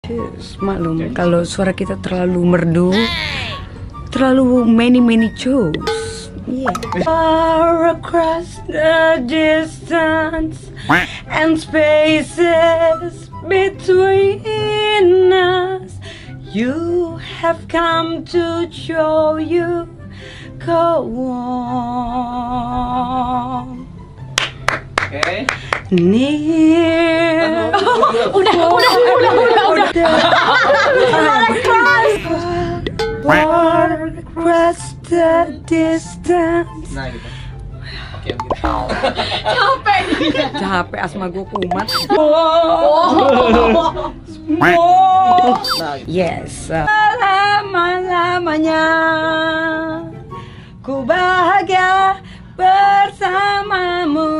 Cus, maklum kalau suara kita terlalu merdu, terlalu many chose. Yeah. Far across the distance and spaces between us, you have come to show you go on. Oke. Near. Udah. Far across the distance. Nah gitu. Oke gitu. Capek asma gue kumat. Nah gitu. Yes. Lama-lamanya ku bahagia bersamamu.